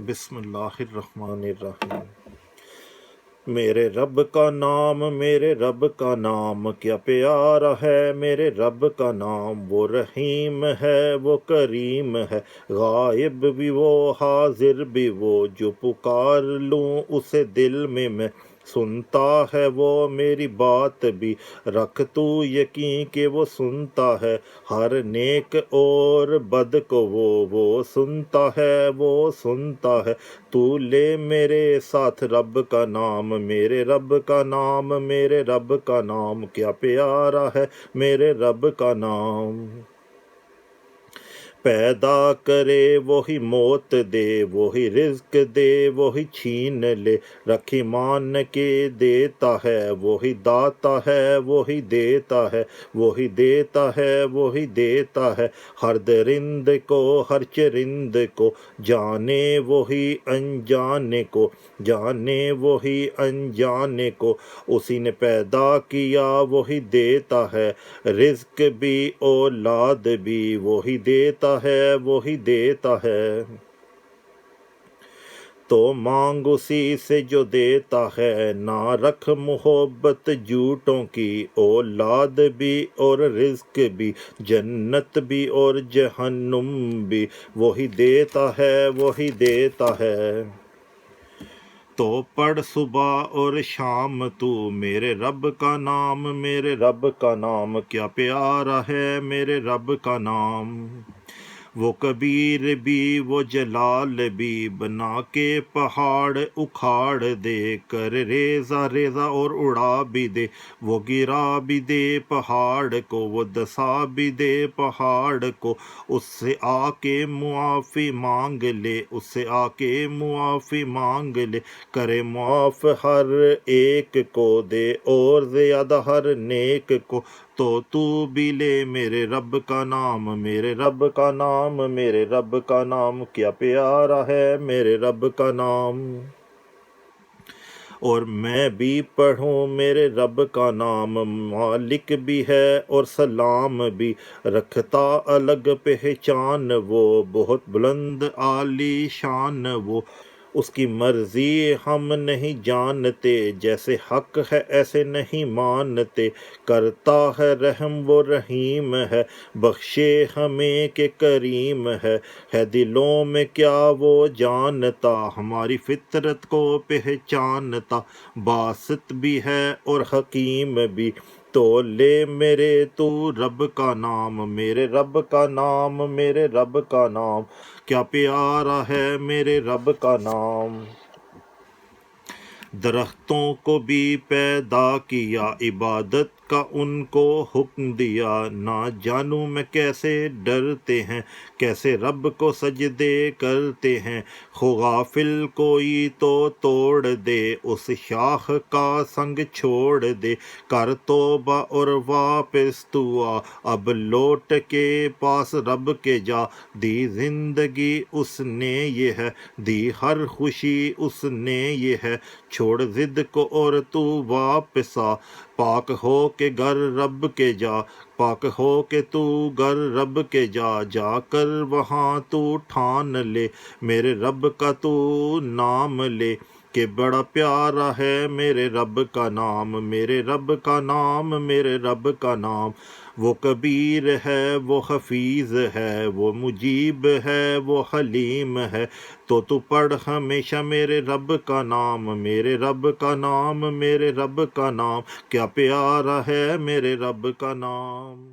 بسم اللہ الرحمن الرحیم۔ میرے رب کا نام، میرے رب کا نام کیا پیارا ہے، میرے رب کا نام وہ رحیم ہے، وہ کریم ہے، غائب بھی وہ حاضر بھی وہ، جو پکار لوں اسے دل میں سنتا ہے وہ، میری بات بھی رکھ تو یقین کہ وہ سنتا ہے، ہر نیک اور بد کو وہ سنتا ہے، وہ سنتا ہے، تو لے میرے ساتھ رب کا نام، میرے رب کا نام، میرے رب کا نام کیا پیارا ہے، میرے رب کا نام۔ پیدا کرے وہی موت دے، وہی رزق دے وہی چھین لے، رکھی مان کے دیتا ہے، وہی داتا ہے وہی دیتا ہے، وہی دیتا ہے وہی دیتا ہے، ہر درند کو ہر چرند کو، جانے وہی انجانے کو، جانے وہی انجانے کو، اسی نے پیدا کیا وہی دیتا ہے، رزق بھی اولاد بھی وہی دیتا ہے، وہی دیتا ہے، تو مانگ اسی سے جو دیتا ہے، نہ رکھ محبت جھوٹوں کی، اولاد بھی اور رزق بھی، جنت بھی اور جہنم بھی وہی دیتا ہے، وہی دیتا ہے، تو پڑھ صبح اور شام تو میرے رب کا نام، میرے رب کا نام کیا پیارا ہے، میرے رب کا نام۔ وہ کبیر بھی وہ جلال بھی، بنا کے پہاڑ اکھاڑ دے کر ریزہ ریزہ اور اڑا بھی دے، وہ گرا بھی دے پہاڑ کو، وہ دسا بھی دے پہاڑ کو، اس سے آ کے معافی مانگ لے، اس سے آ کے معافی مانگ لے، کرے معاف ہر ایک کو، دے اور زیادہ ہر نیک کو، تو بھی لے میرے رب کا نام، میرے رب کا نام، میرے رب کا نام کیا پیارا ہے، میرے رب کا نام۔ اور میں بھی پڑھوں میرے رب کا نام، مالک بھی ہے اور سلام بھی، رکھتا الگ پہچان وہ، بہت بلند عالی شان وہ، اس کی مرضی ہم نہیں جانتے، جیسے حق ہے ایسے نہیں مانتے، کرتا ہے رحم وہ رحیم ہے، بخشے ہمیں کہ کریم ہے دلوں میں کیا وہ جانتا، ہماری فطرت کو پہچانتا، باسط بھی ہے اور حکیم بھی، تو لے میرے تو رب کا نام، میرے رب کا نام، میرے رب کا نام کیا پیارا ہے، میرے رب کا نام۔ درختوں کو بھی پیدا کیا، عبادت کا ان کو حکم دیا، نہ جانوں میں کیسے ڈرتے ہیں، کیسے رب کو سجدے کرتے ہیں، غافل کوئی تو توڑ دے، اس شاخ کا سنگ چھوڑ دے، کر توبہ اور واپس تو آ، اب لوٹ کے پاس رب کے جا، دی زندگی اس نے یہ ہے، دی ہر خوشی اس نے یہ ہے، چھوڑ ضد کو اور تو واپس آ، پاک ہو کے گھر رب کے جا، پاک ہو کے تو گھر رب کے جا، جا کر وہاں تو ٹھان لے، میرے رب کا تو نام لے، کہ بڑا پیارا ہے میرے رب کا نام، میرے رب کا نام، میرے رب کا نام، وہ کبیر ہے وہ حفیظ ہے، وہ مجیب ہے وہ حلیم ہے، تو پڑھ ہمیشہ میرے رب کا نام، میرے رب کا نام، میرے رب کا نام کیا پیارا ہے، میرے رب کا نام۔